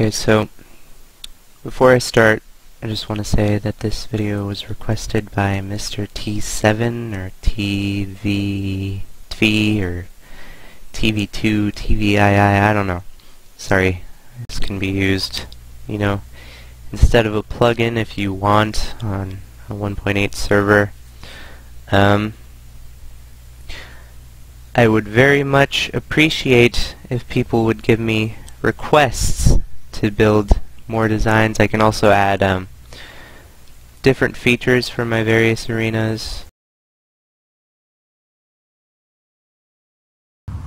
Okay, so before I start, I just want to say that this video was requested by Mr. T7 or TV or TV2, TVII, I don't know. Sorry, this can be used, you know, instead of a plugin if you want on a 1.8 server. I would very much appreciate if people would give me requests to build more designs. I can also add different features for my various arenas.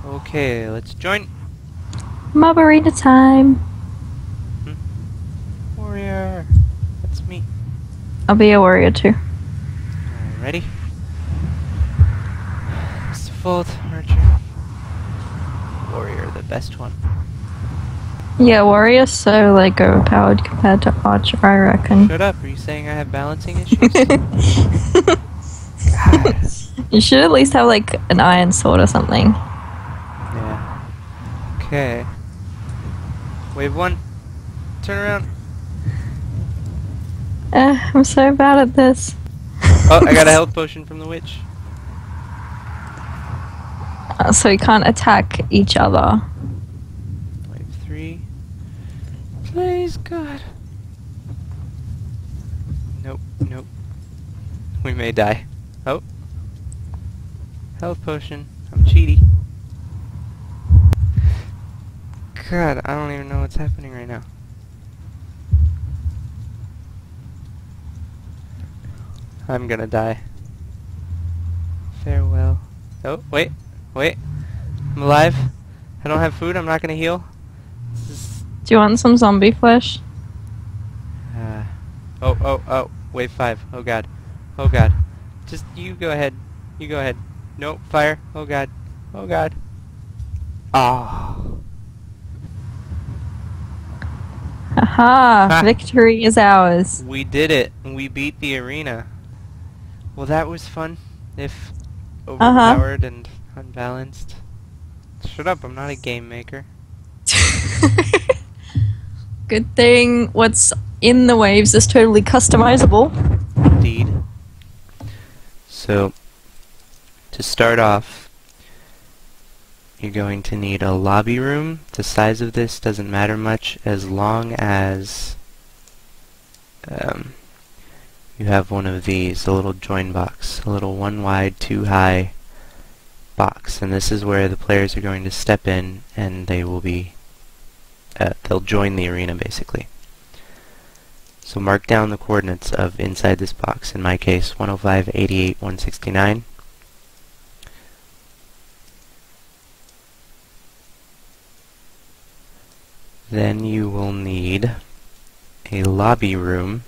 Okay, let's join. Mob arena time. Warrior, that's me. I'll be a warrior too. Ready? It's default archer. Warrior, the best one. Yeah, warrior's so like overpowered compared to archer, I reckon. Shut up! Are you saying I have balancing issues? God. You should at least have like an iron sword or something. Yeah. Okay. Wave 1. Turn around. I'm so bad at this. Oh, I got a health potion from the witch. So we can't attack each other. Wave 3. Please, God. Nope, nope. We may die. Oh. Health potion. I'm cheaty. God, I don't even know what's happening right now. I'm gonna die. Farewell. Oh, wait. Wait. I'm alive. I don't have food. I'm not gonna heal. Do you want some zombie flesh? Oh. Wave 5. Oh god. Oh god. Just, you go ahead. You go ahead. Nope. Fire. Oh god. Oh god. Oh. Aha! Victory is ours. We did it. We beat the arena. Well, that was fun. If overpowered and unbalanced. Shut up. I'm not a game maker. Good thing what's in the waves is totally customizable. Indeed. So, to start off, you're going to need a lobby room. The size of this doesn't matter much as long as you have one of these, a little join box, a little 1 wide, 2 high box, and this is where the players are going to step in and they will be they'll join the arena basically. So mark down the coordinates of inside this box, in my case 105, 88, 169. Then you will need a lobby room.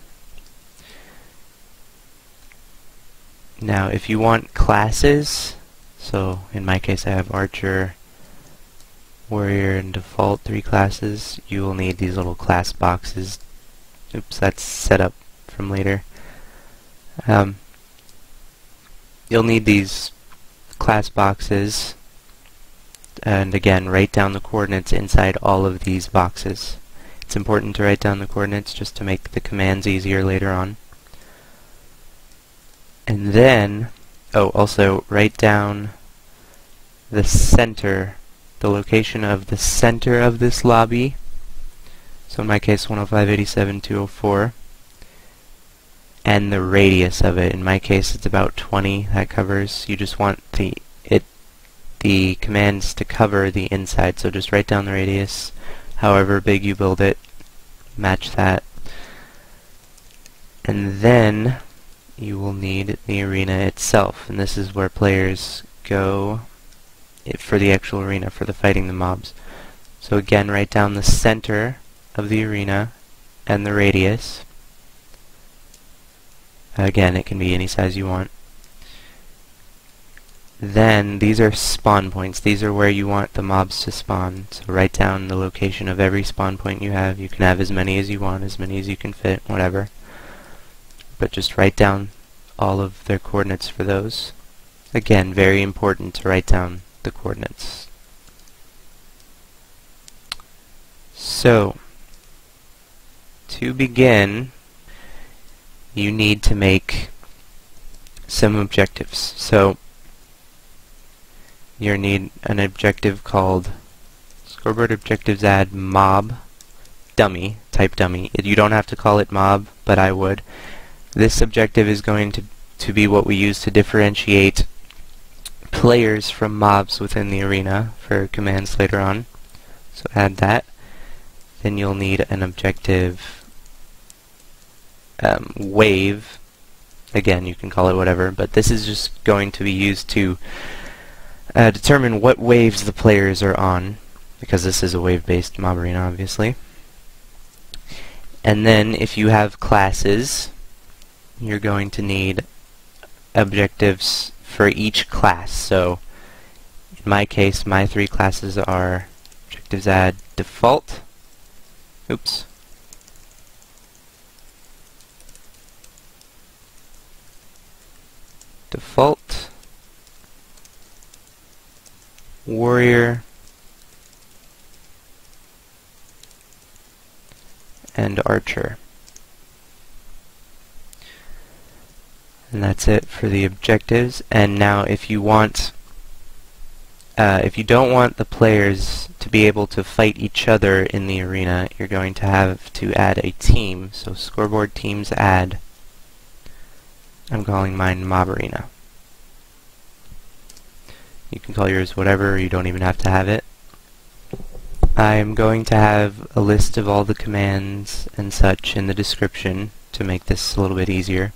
Now if you want classes, so in my case I have archer, warrior, and default 3 classes, you will need these little class boxes. Oops, that's set up from later. You'll need these class boxes, and again write down the coordinates inside all of these boxes. It's important to write down the coordinates just to make the commands easier later on. And then, oh, also write down the center, the location of the center of this lobby. So in my case 105, 87, 204. And the radius of it. In my case it's about 20. That covers. You just want the commands to cover the inside. So just write down the radius. However big you build it, match that. And then you will need the arena itself. And this is where players go for the actual arena, for the fighting the mobs. So again, write down the center of the arena and the radius. Again, it can be any size you want. Then these are spawn points. These are where you want the mobs to spawn. So write down the location of every spawn point you have. You can have as many as you want, as many as you can fit, whatever. But just write down all of their coordinates for those. Again, very important to write down the coordinates. So, to begin, you need to make some objectives. So you need an objective called scoreboard objectives add mob dummy, type dummy. You don't have to call it mob, but I would. This objective is going to be what we use to differentiate players from mobs within the arena for commands later on. So add that. Then you'll need an objective wave. Again, you can call it whatever, but this is just going to be used to determine what waves the players are on, because this is a wave-based mob arena, obviously. And then if you have classes, you're going to need objectives for each class. So in my case, my 3 classes are objectives add default, default, warrior, and archer. And that's it for the objectives. And now if you want, if you don't want the players to be able to fight each other in the arena, you're going to have to add a team. So scoreboard teams add, I'm calling mine mob arena. You can call yours whatever, you don't even have to have it. I'm going to have a list of all the commands and such in the description to make this a little bit easier.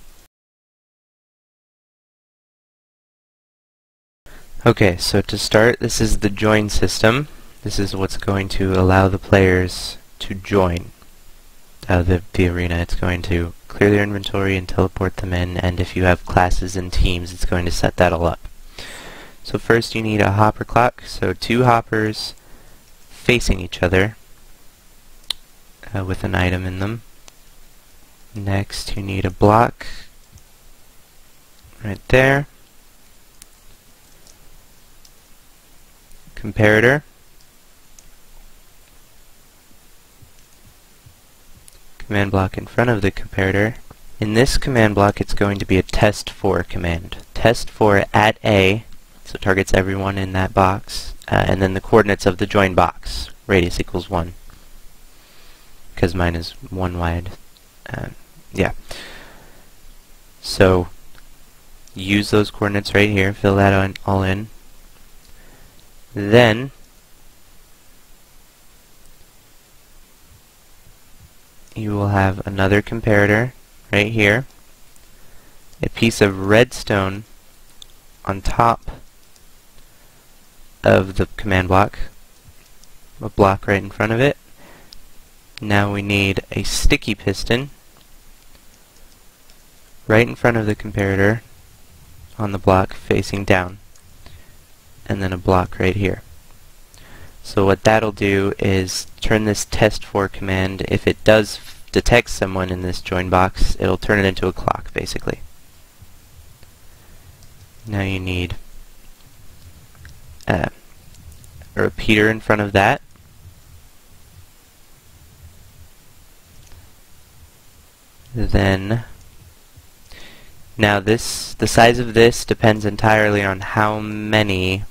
Okay, so to start, this is the join system. This is what's going to allow the players to join the arena. It's going to clear their inventory and teleport them in, and if you have classes and teams, it's going to set that all up. So first you need a hopper clock, so 2 hoppers facing each other with an item in them. Next you need a block right there. Comparator. Command block in front of the comparator. In this command block it's going to be a test4 command. Test4 at A, so it targets everyone in that box, and then the coordinates of the join box, radius equals 1, because mine is 1 wide. Yeah. So use those coordinates right here, fill that all in. Then you will have another comparator right here, a piece of redstone on top of the command block, a block right in front of it. Now we need a sticky piston right in front of the comparator on the block facing down, and then a block right here. So what that'll do is turn this test4 command, if it does detect someone in this join box, it'll turn it into a clock, basically. Now you need a repeater in front of that. Then, now the size of this depends entirely on how many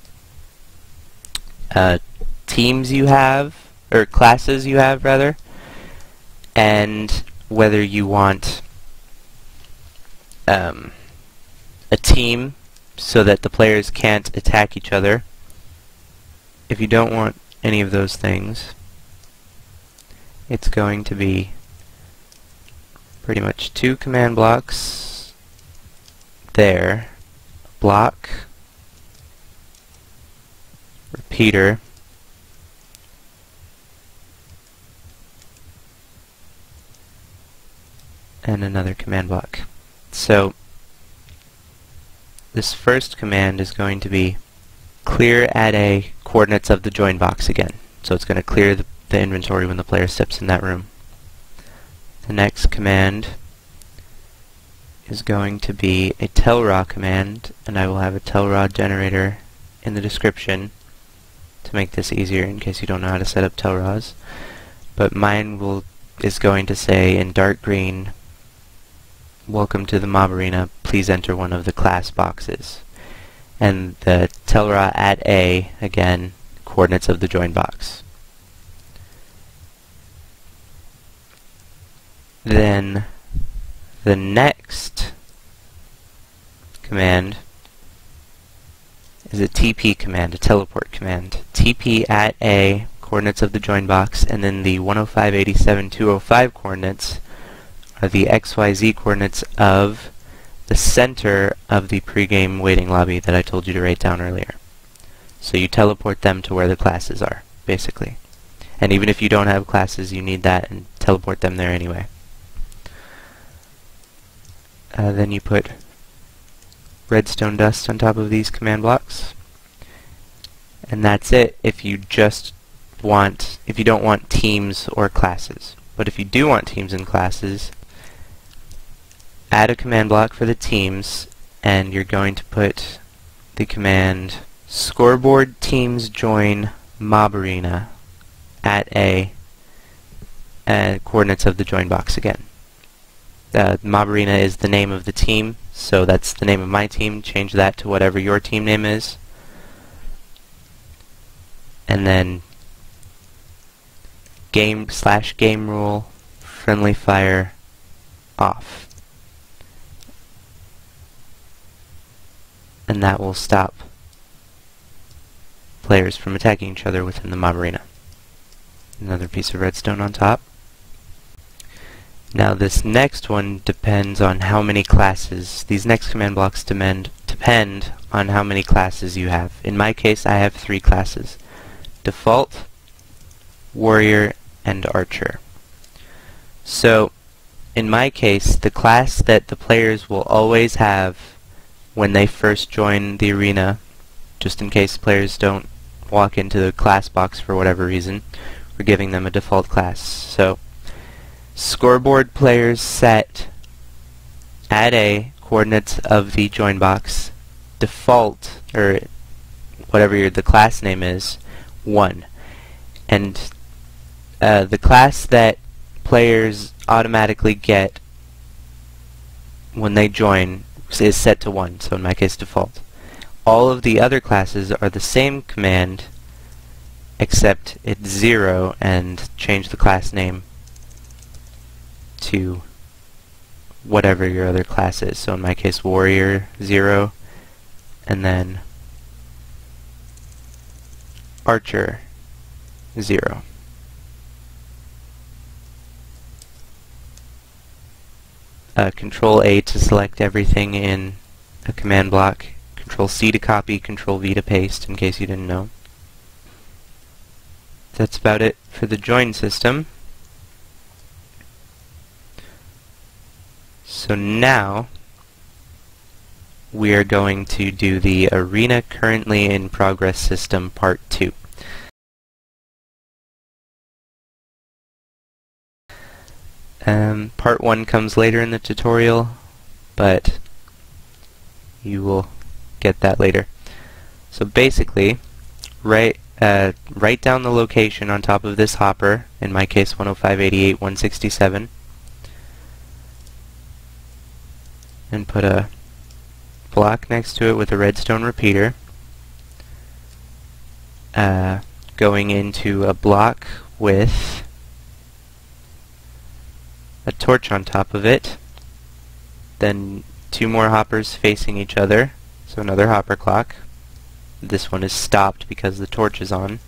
teams you have, or classes you have rather, and whether you want a team so that the players can't attack each other. If you don't want any of those things, it's going to be pretty much 2 command blocks there, block, repeater, and another command block. So this first command is going to be clear at A coordinates of the join box again. So it's going to clear the inventory when the player steps in that room. The next command is going to be a Tellraw command, and I will have a Tellraw Generator in the description to make this easier in case you don't know how to set up Tellraws. But mine will is going to say in dark green, welcome to the mob arena, please enter one of the class boxes. And the Tellraw at A, again, coordinates of the join box. Then the next command is a TP command, a teleport command. TP at A, coordinates of the join box, and then the 105.87.205 coordinates are the XYZ coordinates of the center of the pregame waiting lobby that I told you to write down earlier. So you teleport them to where the classes are, basically. And even if you don't have classes, you need that and teleport them there anyway. Then you put redstone dust on top of these command blocks. And that's it if you don't want teams or classes. But if you do want teams and classes, add a command block for the teams, and you're going to put the command scoreboard teams join mob arena at A, coordinates of the join box again. Mob arena is the name of the team, so that's the name of my team. Change that to whatever your team name is. And then game rule friendly fire off. And that will stop players from attacking each other within the mob arena. Another piece of redstone on top. Now this next one depends on how many classes. These next command blocks depend on how many classes you have. In my case, I have 3 classes: Default, Warrior, and Archer. So, in my case, the class that the players will always have when they first join the arena, just in case players don't walk into the class box for whatever reason, we're giving them a default class. So, scoreboard players set at A, coordinates of the join box, default, or whatever the class name is, 1. And the class that players automatically get when they join is set to 1, so in my case default. All of the other classes are the same command, except it's 0, and change the class name to whatever your other class is. So in my case, Warrior 0, and then Archer 0. Control A to select everything in a command block, Control C to copy, Control V to paste, in case you didn't know. That's about it for the join system. So now we are going to do the Arena Currently in Progress System Part 2. Part 1 comes later in the tutorial, but you will get that later. So basically, write down the location on top of this hopper, in my case 105.88.167, and put a block next to it with a redstone repeater, going into a block with a torch on top of it, then 2 more hoppers facing each other, so another hopper clock. This one is stopped because the torch is on.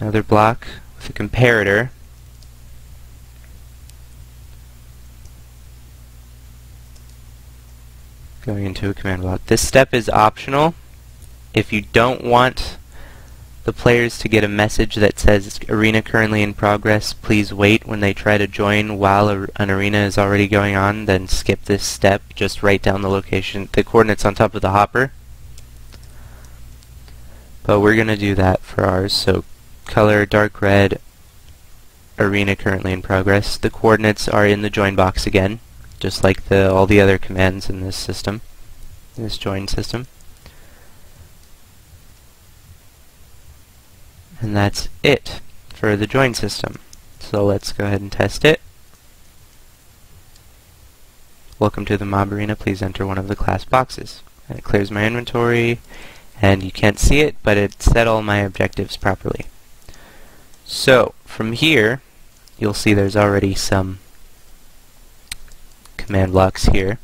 Another block with a comparator, going into a command block. This step is optional. If you don't want the players to get a message that says Arena Currently in Progress, please wait when they try to join while an arena is already going on, then skip this step. Just write down the location, the coordinates on top of the hopper. But we're going to do that for ours, so color dark red, Arena Currently in Progress. The coordinates are in the join box again, just like all the other commands in this system, this join system. And that's it for the join system. So let's go ahead and test it. Welcome to the mob arena. Please enter one of the class boxes. And it clears my inventory, and you can't see it, but it set all my objectives properly. So from here, you'll see there's already some command blocks here.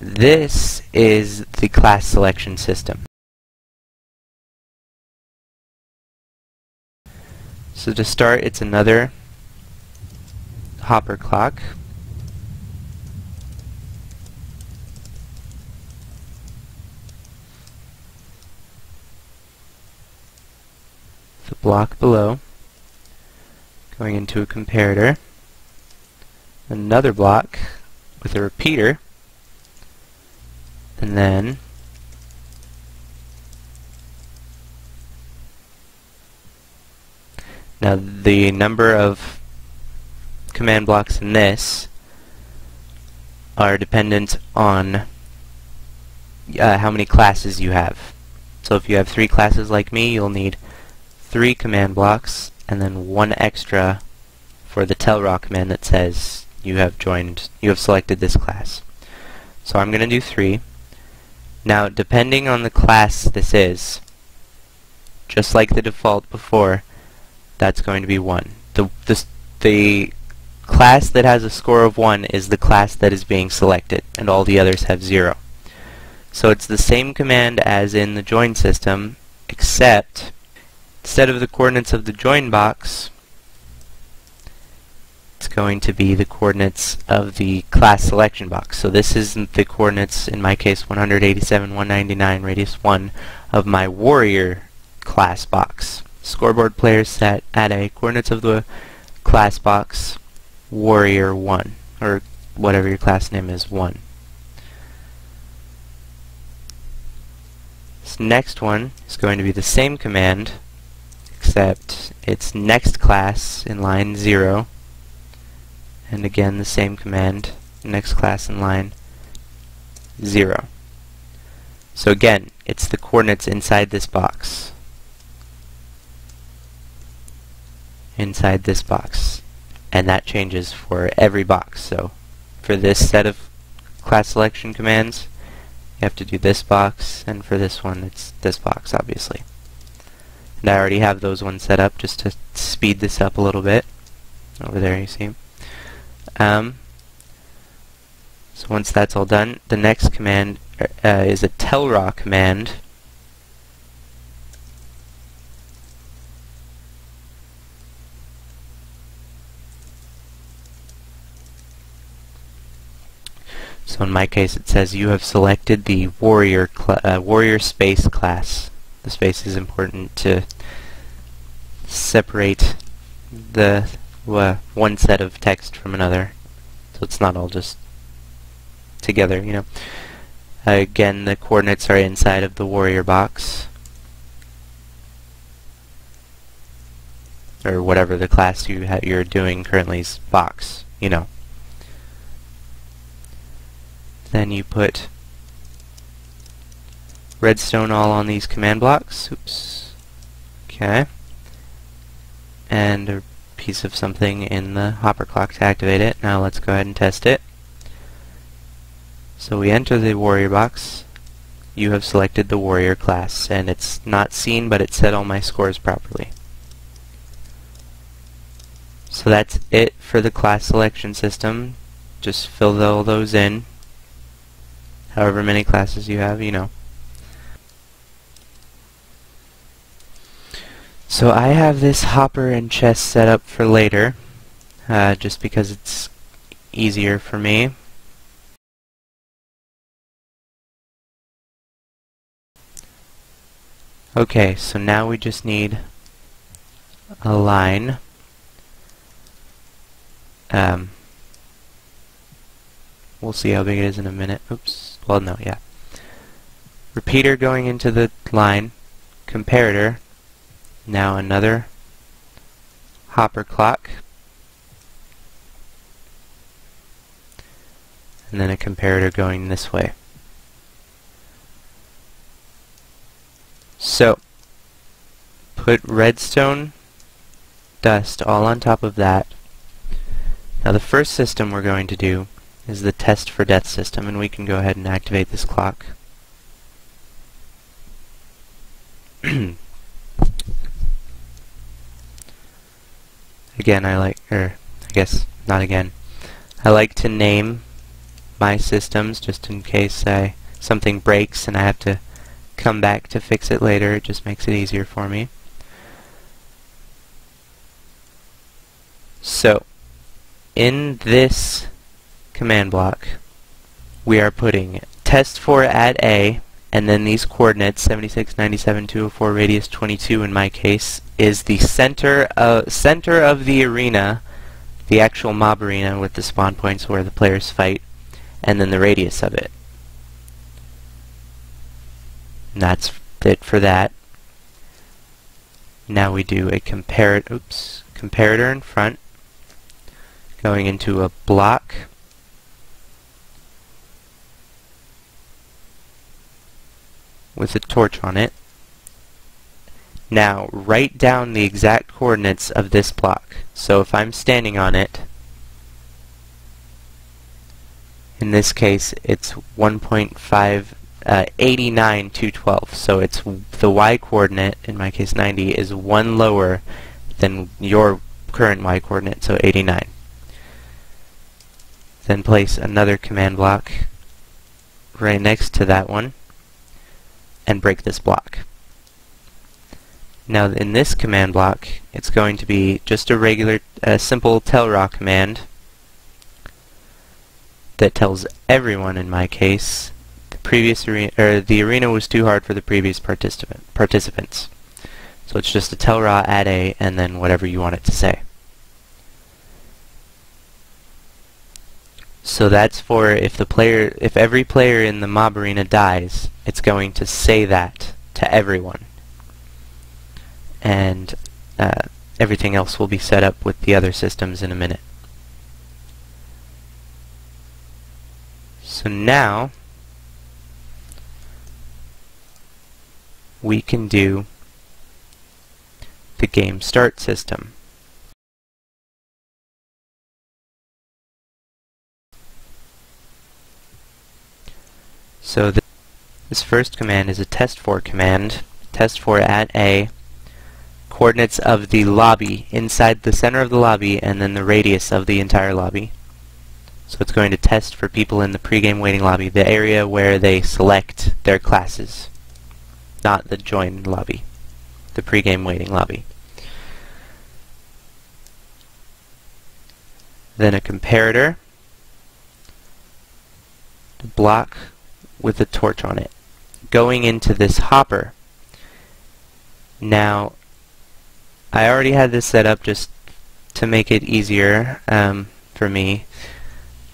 This is the class selection system. So to start, it's another hopper clock. The block below, going into a comparator, another block with a repeater, and then now the number of command blocks in this are dependent on how many classes you have. So if you have 3 classes like me, you'll need 3 command blocks and then 1 extra for the Tellraw command that says you have selected this class. So I'm going to do 3. Now, depending on the class this is, just like the default before, that's going to be 1. The class that has a score of 1 is the class that is being selected, and all the others have 0. So it's the same command as in the join system, except instead of the coordinates of the join box, it's going to be the coordinates of the class selection box. So this is the coordinates, in my case 187, 199, radius 1, of my warrior class box. Scoreboard players set at a coordinates of the class box warrior 1, or whatever your class name is, 1. This next one is going to be the same command, except it's next class in line 0, and again the same command, next class in line 0. So again, it's the coordinates inside this box. Inside this box. And that changes for every box. So for this set of class selection commands, you have to do this box, and for this one it's this box, obviously. And I already have those ones set up just to speed this up a little bit. Over there, you see. So once that's all done, the next command is a Tellraw command. So in my case it says you have selected the warrior space class. The space is important to separate the one set of text from another, so it's not all just together, you know. Again, the coordinates are inside of the warrior box, or whatever the class you're doing currently's box, you know. Then you put redstone all on these command blocks. Oops. Okay. And a piece of something in the hopper clock to activate it. Now let's go ahead and test it. So we enter the warrior box. You have selected the warrior class, and it's not seen, but it set all my scores properly. So that's it for the class selection system. Just fill all those in. However many classes you have, you know. So I have this hopper and chest set up for later, just because it's easier for me. Okay, so now we just need a line. We'll see how big it is in a minute. Oops. Well, no, yeah. Repeater going into the line. Comparator. Now another hopper clock. And then a comparator going this way. So, put redstone dust all on top of that. Now the first system we're going to do is the Testfordeath system, and we can go ahead and activate this clock. Again, I like to name my systems just in case something breaks and I have to come back to fix it later. It just makes it easier for me. So, in this command block, we are putting Testfordeath and then these coordinates, 76, 97, 204, radius 22 in my case, is the center of the arena, the actual mob arena with the spawn points where the players fight, and then the radius of it. And that's it for that. Now we do a comparator in front, going into a block, with a torch on it. Now write down the exact coordinates of this block. So if I'm standing on it, in this case it's 1.589 to 12. So it's the y coordinate, in my case 90, is one lower than your current y coordinate, so 89. Then place another command block right next to that one and break this block. Now in this command block, it's going to be just a regular, simple Tellraw command that tells everyone, in my case, the arena was too hard for the previous participants. So it's just a Tellraw add a and then whatever you want it to say. So that's for if every player in the mob arena dies, it's going to say that to everyone. And everything else will be set up with the other systems in a minute. So now we can do the game start system. So this first command is a testfor command. Testfordeath, coordinates of the lobby, inside the center of the lobby, and then the radius of the entire lobby. So it's going to test for people in the pregame waiting lobby, the area where they select their classes, not the join lobby, the pregame waiting lobby. Then a comparator, the block with a torch on it, going into this hopper. Now, I already had this set up just to make it easier for me,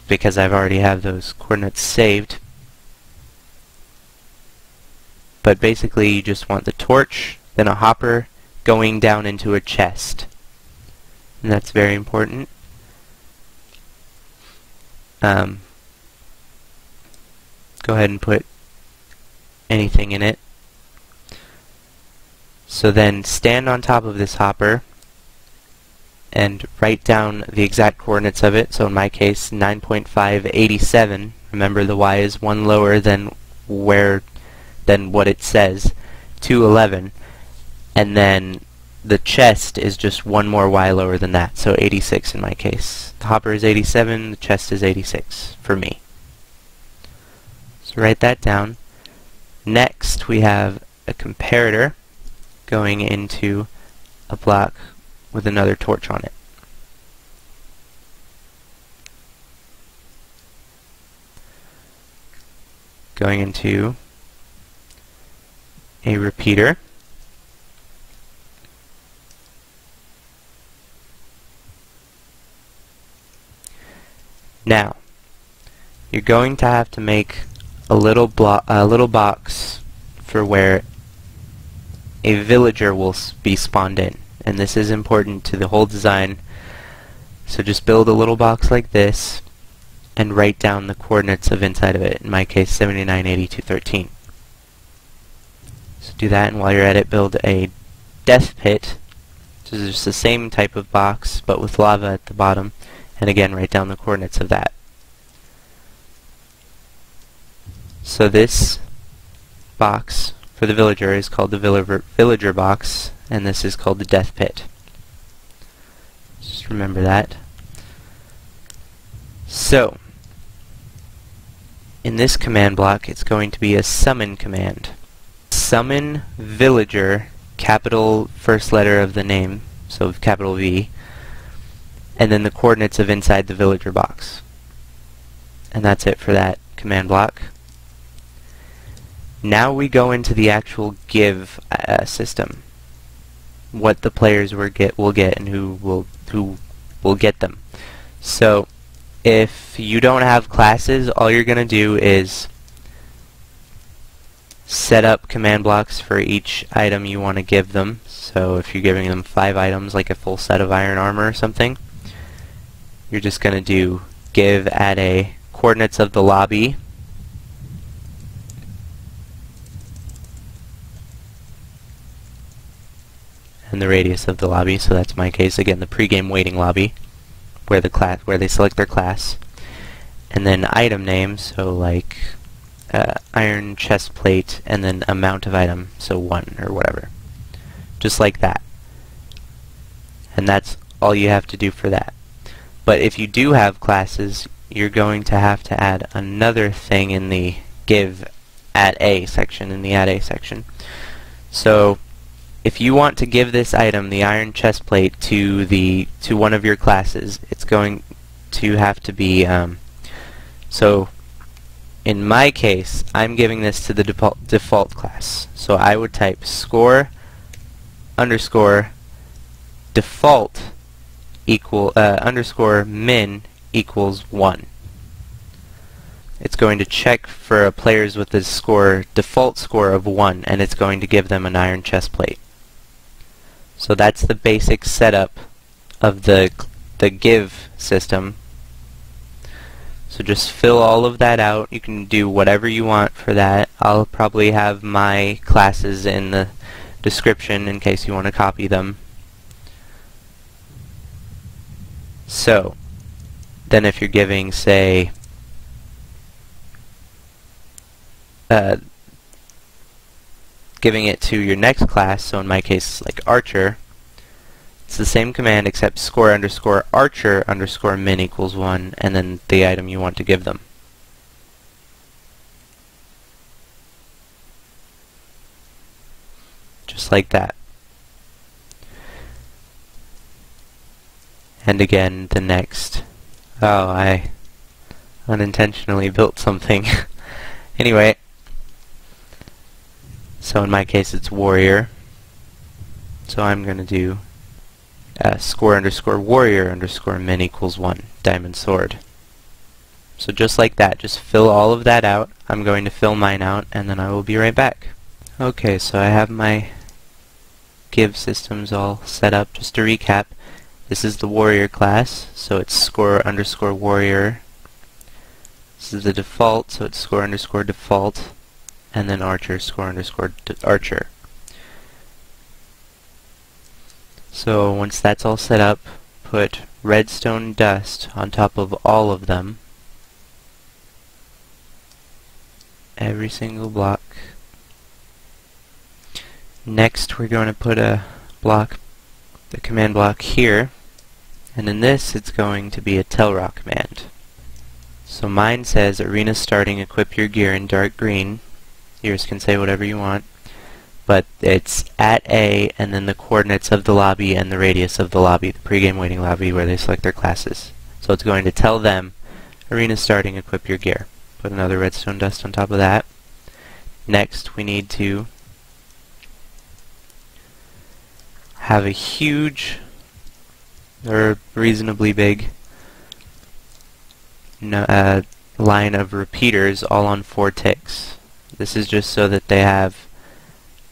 because I've already have those coordinates saved. But basically you just want the torch, then a hopper going down into a chest. And that's very important. Go ahead and put anything in it. So then stand on top of this hopper and write down the exact coordinates of it. So in my case, 9.587. Remember, the y is one lower than what it says, 211. And then the chest is just one more y lower than that, so 86 in my case. The hopper is 87, the chest is 86 for me. So write that down. Next we have a comparator going into a block with another torch on it. Going into a repeater. Now, you're going to have to make a little box for where a villager will be spawned in, and this is important to the whole design. So just build a little box like this and write down the coordinates of inside of it. In my case, 79, 82, 13. So do that, and while you're at it, build a death pit, which is just the same type of box but with lava at the bottom, and again write down the coordinates of that. So this box for the villager is called the villager box, and this is called the death pit. Just remember that. So in this command block, it's going to be a summon command. Summon villager, capital first letter of the name, so capital V, and then the coordinates of inside the villager box. And that's it for that command block. Now we go into the actual give system. What the players will get and who will get them. So if you don't have classes, all you're going to do is set up command blocks for each item you want to give them. So if you're giving them 5 items, like a full set of iron armor or something, you're just going to do give add a coordinates of the lobby, and the radius of the lobby. So that's my case, again, the pre-game waiting lobby, where they select their class, and then item name, so like iron chest plate, and then amount of item, so 1 or whatever, just like that. And that's all you have to do for that. But if you do have classes, you're going to have to add another thing in the give at a section, So if you want to give this item, the iron chest plate, to one of your classes, it's going to have to be so in my case, I'm giving this to the default class. So I would type score underscore default equal underscore min equals 1. It's going to check for players with the default score of 1, and it's going to give them an iron chest plate. So that's the basic setup of the give system. So just fill all of that out. You can do whatever you want for that. I'll probably have my classes in the description in case you want to copy them. So then if you're giving, say, giving it to your next class, so in my case like archer, it's the same command except score underscore archer underscore min equals 1, and then the item you want to give them. Just like that. And again, the next. Oh, I unintentionally built something. Anyway, so in my case it's warrior. So I'm going to do score underscore warrior underscore min equals 1, diamond sword. So just like that, just fill all of that out. I'm going to fill mine out, and then I will be right back. Okay, so I have my give systems all set up. Just to recap, this is the warrior class, so it's score underscore warrior. This is the default, so it's score underscore default, and then archer, score underscore archer. So once that's all set up, put redstone dust on top of all of them. Every single block. Next we're going to put a command block here, and in this it's going to be a Tellraw command. So mine says arena starting, equip your gear in dark green. Yours can say whatever you want. But it's at A, and then the coordinates of the lobby and the radius of the lobby, the pre-game waiting lobby where they select their classes. So it's going to tell them, arena starting, equip your gear. Put another redstone dust on top of that. Next, we need to have a huge, or reasonably big, line of repeaters all on 4 ticks. This is just so that they have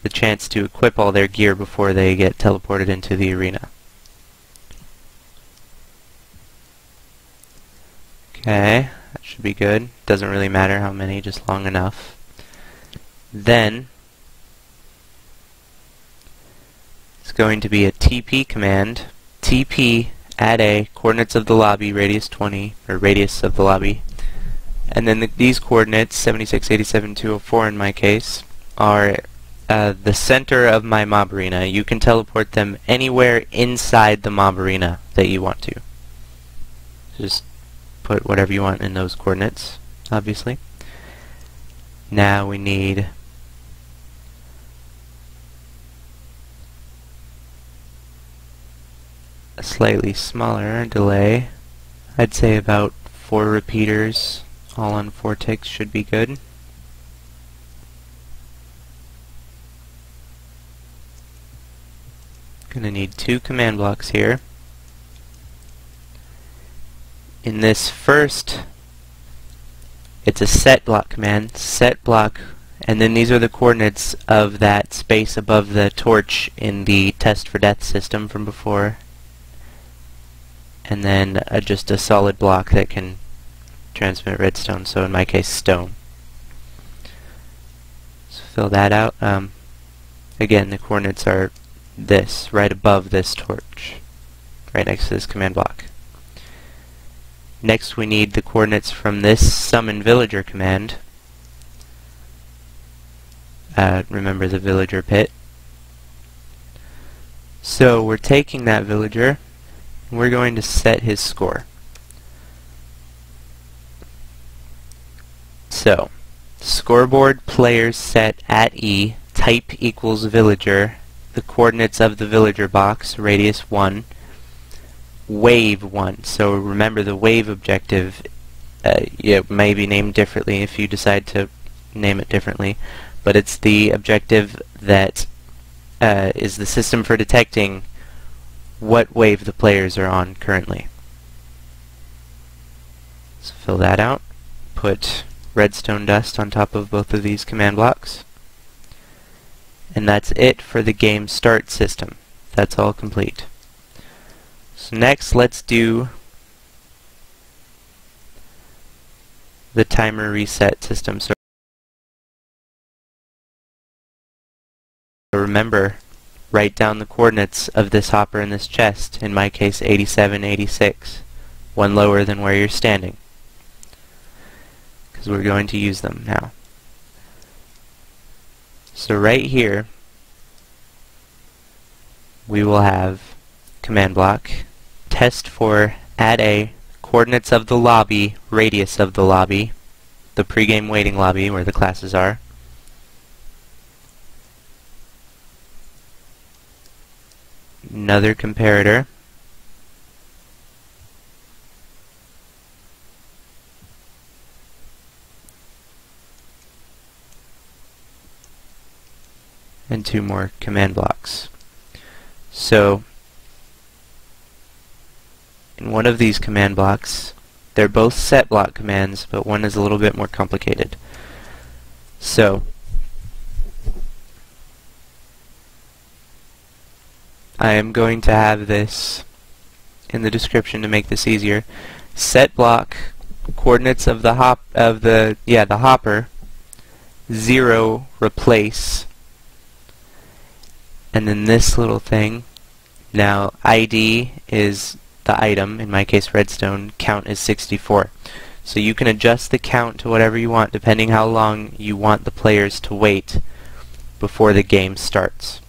the chance to equip all their gear before they get teleported into the arena. Okay, that should be good. Doesn't really matter how many, just long enough. Then is going to be a TP command. TP add a coordinates of the lobby radius 20, or radius of the lobby, and then these coordinates 76, 87, 204 in my case are the center of my mob arena. You can teleport them anywhere inside the mob arena that you want to. Just put whatever you want in those coordinates, obviously. Now we need a slightly smaller delay. I'd say about 4 repeaters, all on 4 ticks should be good. Gonna need 2 command blocks here. In this first, it's a set block command, set block, and then these are the coordinates of that space above the torch in the Testfordeath system from before. And then just a solid block that can transmit redstone, so in my case stone. So fill that out. Again, the coordinates are this, right above this torch, right next to this command block. Next we need the coordinates from this summon villager command. Remember the villager pit. So we're taking that villager, and we're going to set his score. So, scoreboard players set at E, type equals villager, the coordinates of the villager box, radius 1, wave 1. So remember the wave objective, it may be named differently if you decide to name it differently, but it's the objective that is the system for detecting what wave the players are on currently. So fill that out, put redstone dust on top of both of these command blocks, and that's it for the game start system. That's all complete. So next let's do the timer reset system. So remember, write down the coordinates of this hopper and this chest, in my case 87, 86, one lower than where you're standing, because we're going to use them now. So right here we will have command block test for add a coordinates of the lobby, radius of the lobby, the pregame waiting lobby where the classes are, another comparator, and 2 more command blocks. So in one of these command blocks, they're both set block commands, but one is a little bit more complicated. So I am going to have this in the description to make this easier. Set block coordinates of the hopper 0 replace, and then this little thing. Now ID is the item, in my case redstone, count is 64. So you can adjust the count to whatever you want depending how long you want the players to wait before the game starts.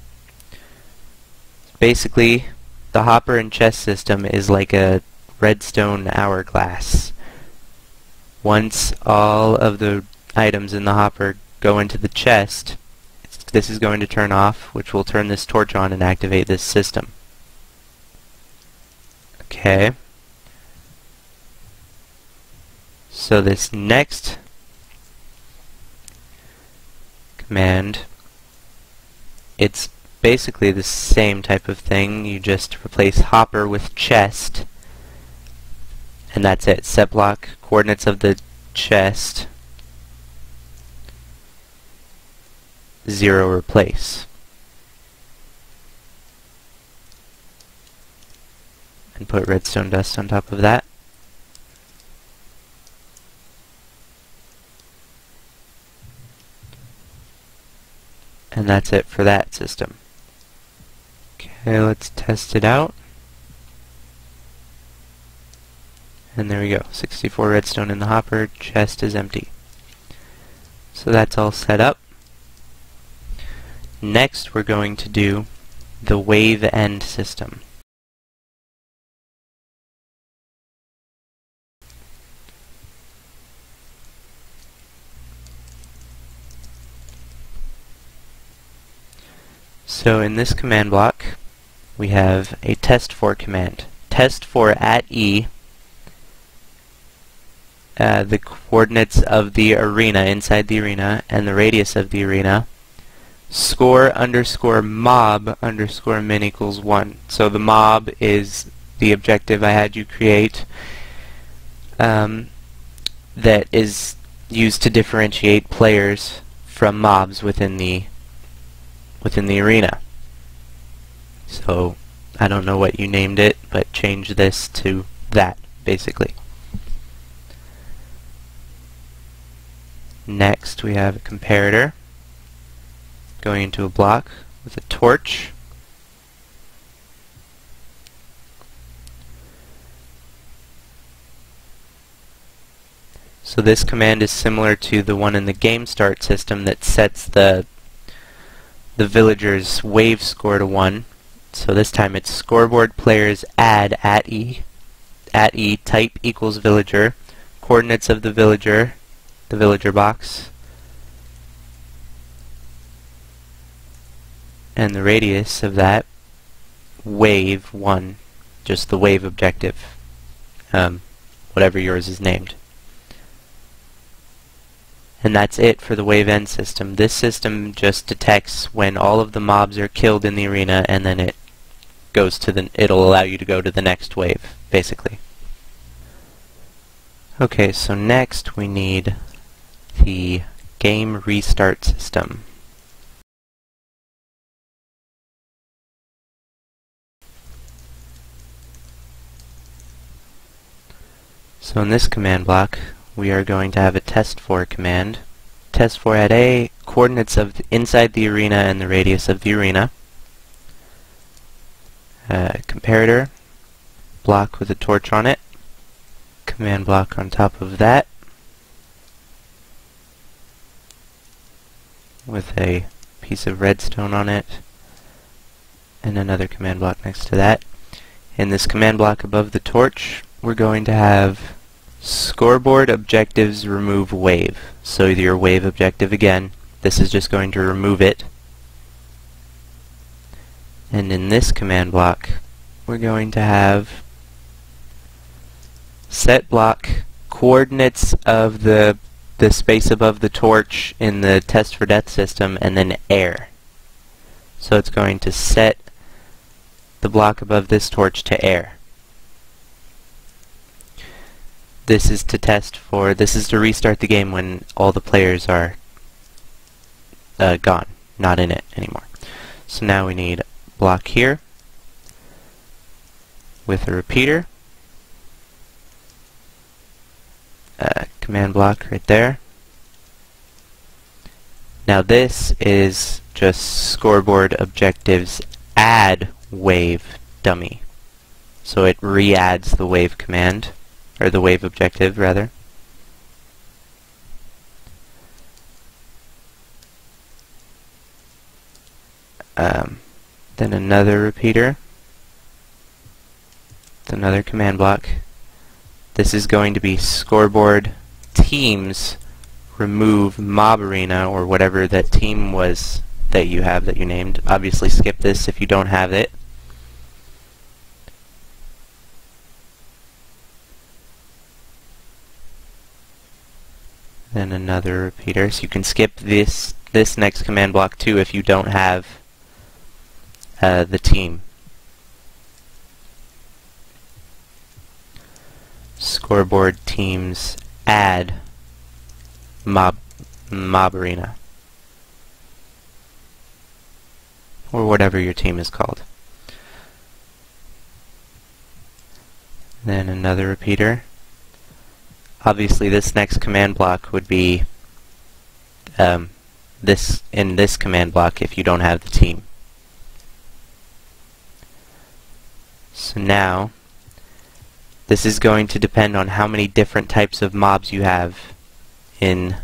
Basically, the hopper and chest system is like a redstone hourglass. Once all of the items in the hopper go into the chest, this is going to turn off, which will turn this torch on and activate this system. Okay. So this next command, it's basically the same type of thing. You just replace hopper with chest, and that's it. Set block coordinates of the chest 0 replace. And put redstone dust on top of that. And that's it for that system. Okay. Okay, let's test it out. And there we go, 64 redstone in the hopper, chest is empty. So that's all set up. Next we're going to do the wave end system. So in this command block we have a test4 command. Test4 at E, the coordinates of the arena, inside the arena, and the radius of the arena, score underscore mob underscore min equals 1. So the mob is the objective I had you create that is used to differentiate players from mobs within the arena. So I don't know what you named it, but change this to that, basically. Next we have a comparator going into a block with a torch. So this command is similar to the one in the game start system that sets the villager's wave score to 1. So this time it's scoreboard players add at E, type equals villager, coordinates of the villager box, and the radius of that, wave 1, just the wave objective, whatever yours is named. And that's it for the wave end system. This system just detects when all of the mobs are killed in the arena, and then it goes to it'll allow you to go to the next wave, basically. Okay, so next we need the game restart system. So in this command block we are going to have a test4 command. Test4 at A, coordinates of inside the arena and the radius of the arena. Comparator, block with a torch on it. Command block on top of that with a piece of redstone on it, and another command block next to that. In this command block above the torch we're going to have scoreboard objectives remove wave. So your wave objective again, this is just going to remove it. And in this command block we're going to have set block coordinates of the space above the torch in the Testfordeath system, and then air. So it's going to set the block above this torch to air. This is to restart the game when all the players are gone, not in it anymore. So now we need a block here with a repeater, command block right there. Now this is just scoreboard objectives add wave dummy. So it re-adds the wave command, or the wave objective rather. Then another repeater, another command block. This is going to be scoreboard teams remove mob arena, or whatever that team was that you have that you named. Obviously skip this if you don't have it. Then another repeater. So you can skip this next command block too if you don't have the team. Scoreboard teams add mob arena, or whatever your team is called. Then another repeater. Obviously this next command block would be in this command block if you don't have the team. So now, this is going to depend on how many different types of mobs you have in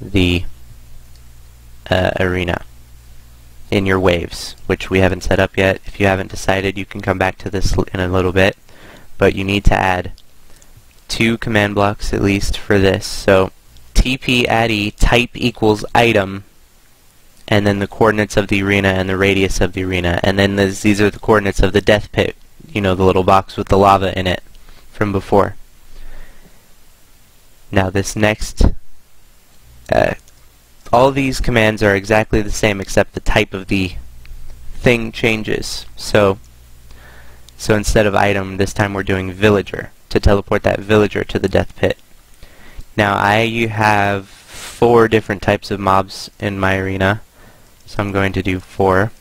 the arena, in your waves, which we haven't set up yet. If you haven't decided, you can come back to this in a little bit, but you need to add 2 command blocks at least for this. So TP add E type equals item, and then the coordinates of the arena and the radius of the arena, and then these are the coordinates of the death pit, you know, the little box with the lava in it from before. Now this next, all these commands are exactly the same except the type of the thing changes. So instead of item, this time we're doing villager, to teleport that villager to the death pit. Now you have 4 different types of mobs in my arena, so I'm going to do 4.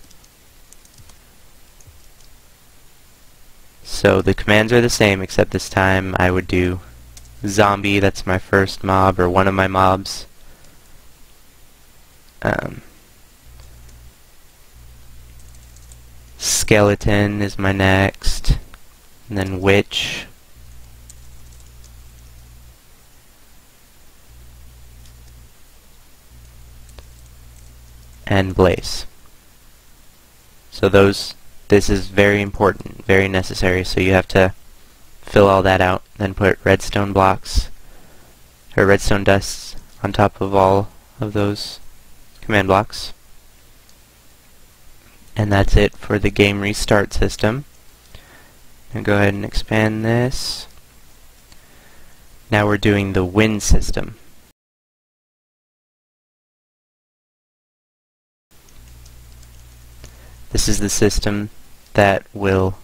So the commands are the same, except this time I would do zombie, that's my first mob, or one of my mobs. Skeleton is my next, and then witch, and blaze. So this is very important, very necessary, so you have to fill all that out, then put redstone blocks, or redstone dusts on top of all of those command blocks. And that's it for the game restart system. Now go ahead and expand this. Now we're doing the win system. This is the system that will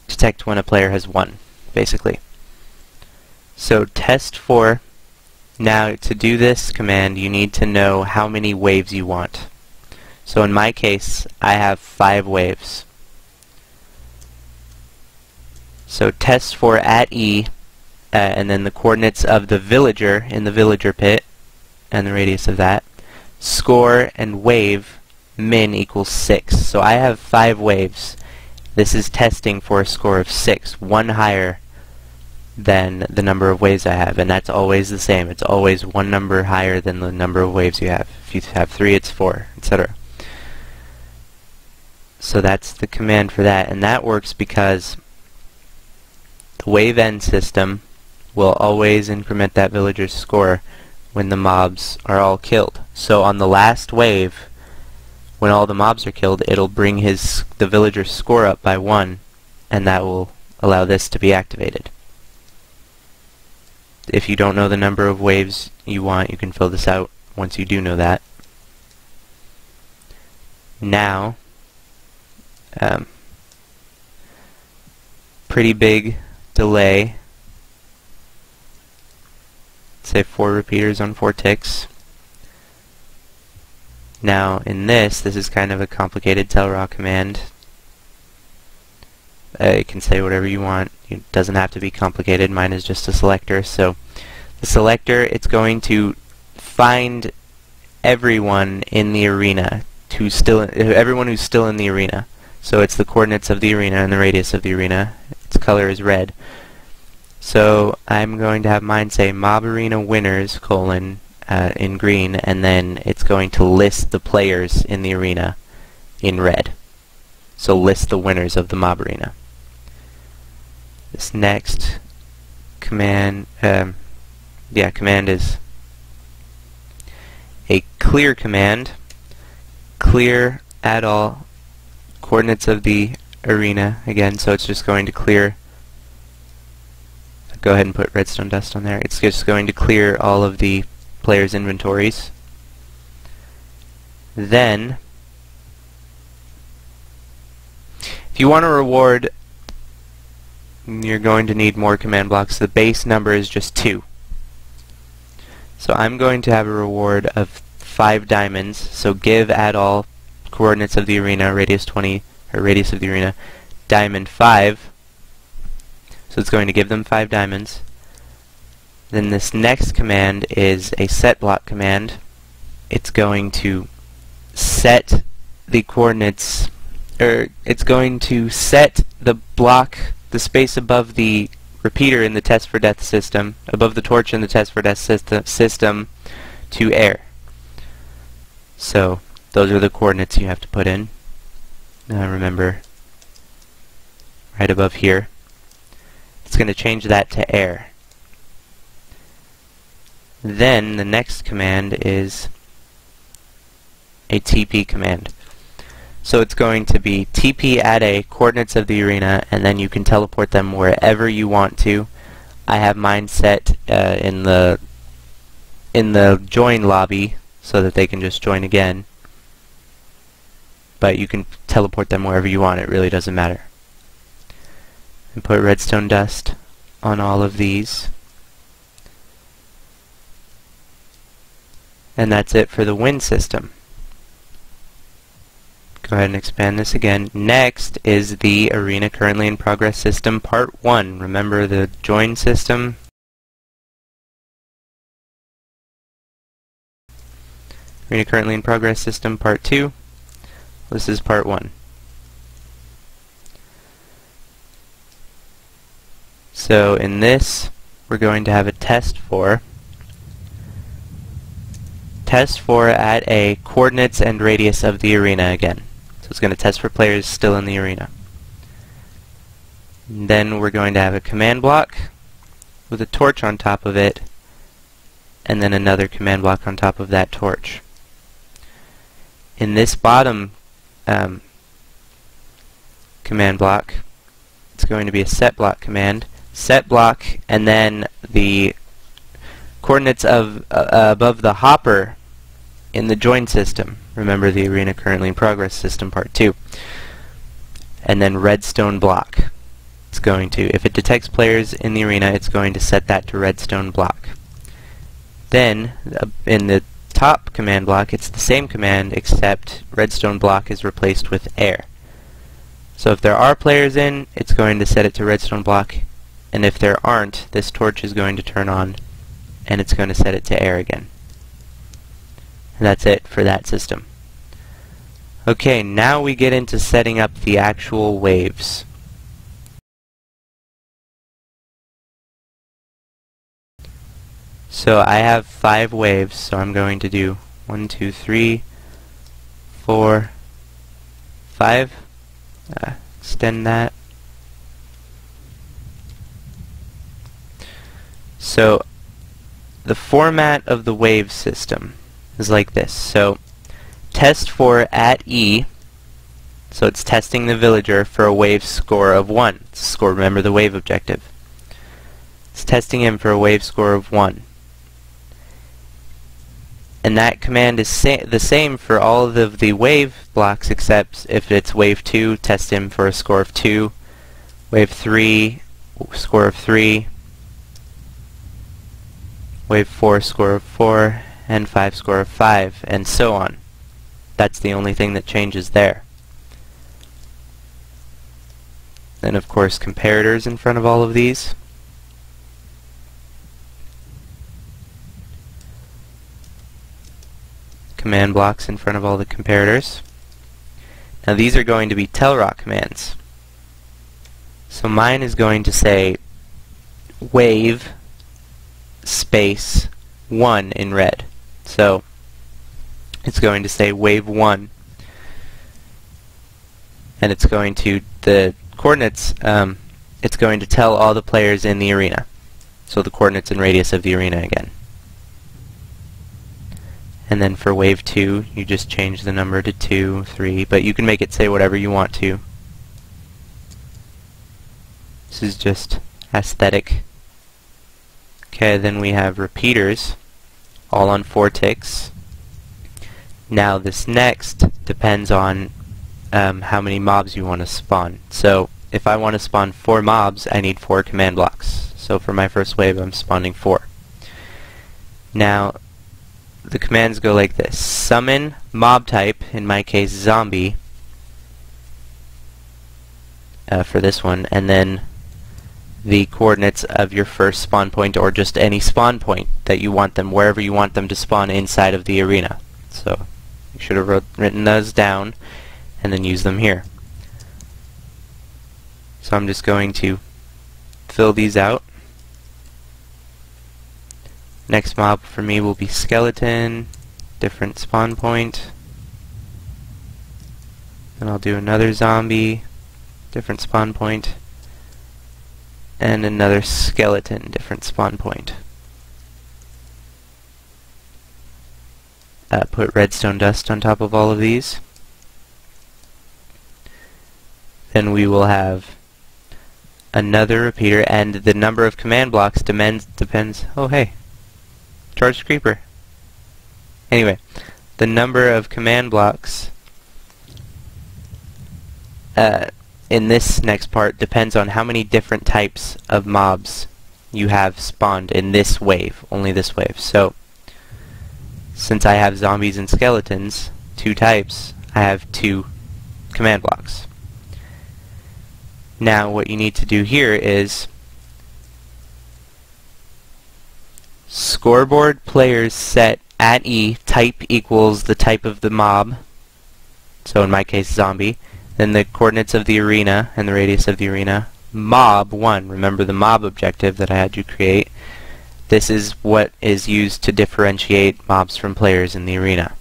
detect when a player has won, basically. So test for, now to do this command you need to know how many waves you want. So in my case I have 5 waves. So test for at E, and then the coordinates of the villager in the villager pit, and the radius of that. Score and wave min equals 6. So I have 5 waves. This is testing for a score of 6, 1 higher than the number of waves I have, and that's always the same. It's always 1 number higher than the number of waves you have. If you have 3, it's 4, etc. So that's the command for that, and that works because the wave end system will always increment that villager's score when the mobs are all killed. So on the last wave, when all the mobs are killed, it'll bring the villager's score up by 1, and that will allow this to be activated. If you don't know the number of waves you want, you can fill this out once you do know that. Now, pretty big delay. Say 4 repeaters on 4 ticks. Now in this is kind of a complicated Tellraw command. You can say whatever you want. It doesn't have to be complicated. Mine is just a selector. So the selector, it's going to find everyone in the arena, everyone who's still in the arena. So it's the coordinates of the arena and the radius of the arena. Its color is red. So I'm going to have mine say mob arena winners colon in green, and then it's going to list the players in the arena in red. So list the winners of the mob arena. This next command, command is a clear command. Clear add all coordinates of the arena again, so it's just going to clear. Go ahead and put redstone dust on there. It's just going to clear all of the players' inventories. Then, if you want a reward, you're going to need more command blocks. The base number is just 2. So I'm going to have a reward of 5 diamonds. So give add all coordinates of the arena, radius 20, or radius of the arena, diamond 5. So it's going to give them 5 diamonds. Then this next command is a set block command. It's going to set the coordinates, or it's going to set the block, the space above the repeater in the Testfordeath system, above the torch in the Testfordeath system, to air. So those are the coordinates you have to put in. Remember, right above here. It's going to change that to air. Then the next command is a TP command. So it's going to be TP add a coordinates of the arena, and then you can teleport them wherever you want to. I have mine set in the join lobby so that they can just join again. But you can teleport them wherever you want. It really doesn't matter. And put redstone dust on all of these. And that's it for the win system. Go ahead and expand this again. Next is the Arena Currently in Progress system part 1. Remember the join system? Arena Currently in Progress system part 2. This is part 1. So in this, we're going to have a test for at a coordinates and radius of the arena again. So it's going to test for players still in the arena. And then we're going to have a command block with a torch on top of it, and then another command block on top of that torch. In this bottom command block, it's going to be a set block command. Set block, and then the coordinates of above the hopper in the join system. Remember the Arena Currently in Progress system part 2. And then redstone block. It's going to, if it detects players in the arena, it's going to set that to redstone block. Then in the top command block, it's the same command except redstone block is replaced with air. So if there are players in, it's going to set it to redstone block, and if there aren't, this torch is going to turn on and it's going to set it to air again. And that's it for that system. Okay, now we get into setting up the actual waves. So I have 5 waves, so I'm going to do 1, 2, 3, 4, 5. Extend that. So the format of the wave system is like this. So test for at E, so it's testing the villager for a wave score of 1. It's a score, remember the wave objective. It's testing him for a wave score of 1. And that command is the same for all of the wave blocks, except if it's wave 2, test him for a score of 2, wave 3, score of 3, wave 4, score of 4, and 5, score of 5, and so on. That's the only thing that changes there. Then of course comparators in front of all of these. Command blocks in front of all the comparators. Now these are going to be Tellraw commands. So mine is going to say wave space 1 in red. So it's going to say wave 1, and it's going to, the coordinates, it's going to tell all the players in the arena. So the coordinates and radius of the arena again. And then for wave 2, you just change the number to 2, 3, but you can make it say whatever you want to. This is just aesthetic. Okay, then we have repeaters, all on 4 ticks. Now this next depends on how many mobs you want to spawn. So if I want to spawn 4 mobs, I need 4 command blocks. So for my first wave, I'm spawning 4. Now the commands go like this: summon mob type, in my case zombie, for this one, and then the coordinates of your first spawn point, or just any spawn point that you want them, wherever you want them to spawn inside of the arena. So you should have written those down. and then use them here. So I'm just going to fill these out. Next mob for me will be skeleton, different spawn point. Then I'll do another zombie, different spawn point, and another skeleton, different spawn point. Put redstone dust on top of all of these. Then we will have another repeater, and the number of command blocks depends. Oh hey, charged creeper. Anyway, the number of command blocks in this next part depends on how many different types of mobs you have spawned in this wave, only this wave. So, since I have zombies and skeletons, 2 types, I have 2 command blocks. Now what you need to do here is scoreboard players set at E, type equals the type of the mob, so in my case zombie, then the coordinates of the arena and the radius of the arena, mob 1, remember the mob objective that I had you create. This is what is used to differentiate mobs from players in the arena.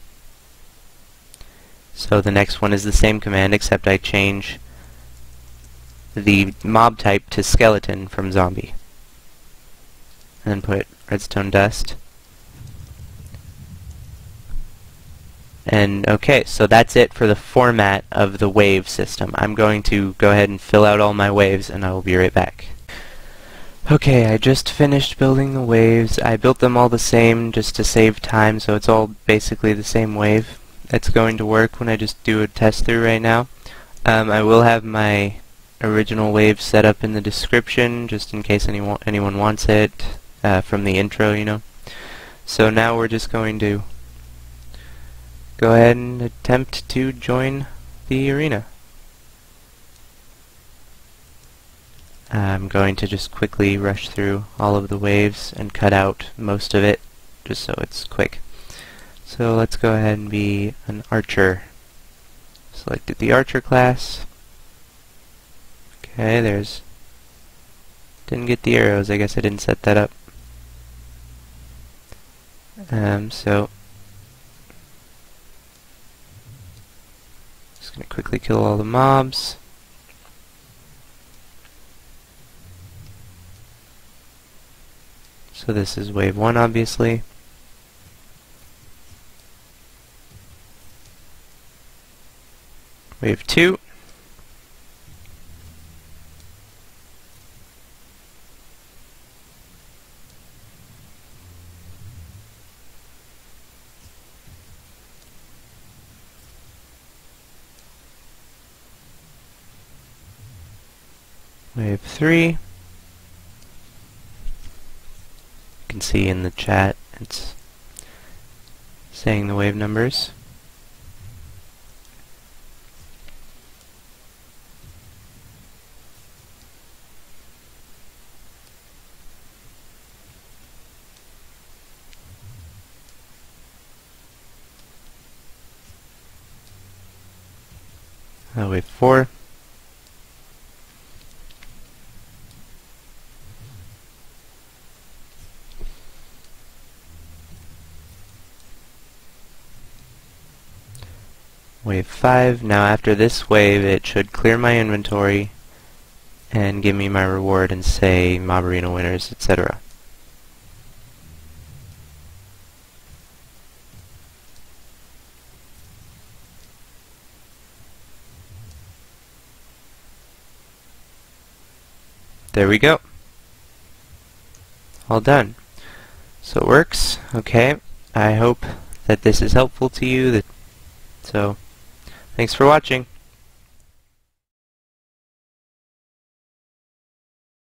So the next one is the same command, except I change the mob type to skeleton from zombie. And then put redstone dust. And okay, so that's it for the format of the wave system. I'm going to go ahead and fill out all my waves, and I will be right back. Okay, I just finished building the waves. I built them all the same just to save time, so it's all basically the same wave. It's going to work when I just do a test through right now. I will have my original wave set up in the description, just in case anyone wants it, from the intro, you know. So now we're just going to go ahead and attempt to join the arena. I'm going to just quickly rush through all of the waves and cut out most of it, just so it's quick. So let's go ahead and be an archer. Selected the archer class. Okay, didn't get the arrows, I guess I didn't set that up. So just gonna quickly kill all the mobs. So this is wave 1, obviously. Wave 2. Wave 3. You can see in the chat it's saying the wave numbers. Wave 4. Wave 5. Now after this wave it should clear my inventory and give me my reward and say mob arena winners, etc. There we go. All done. So it works. Okay. I hope that this is helpful to you. So, thanks for watching.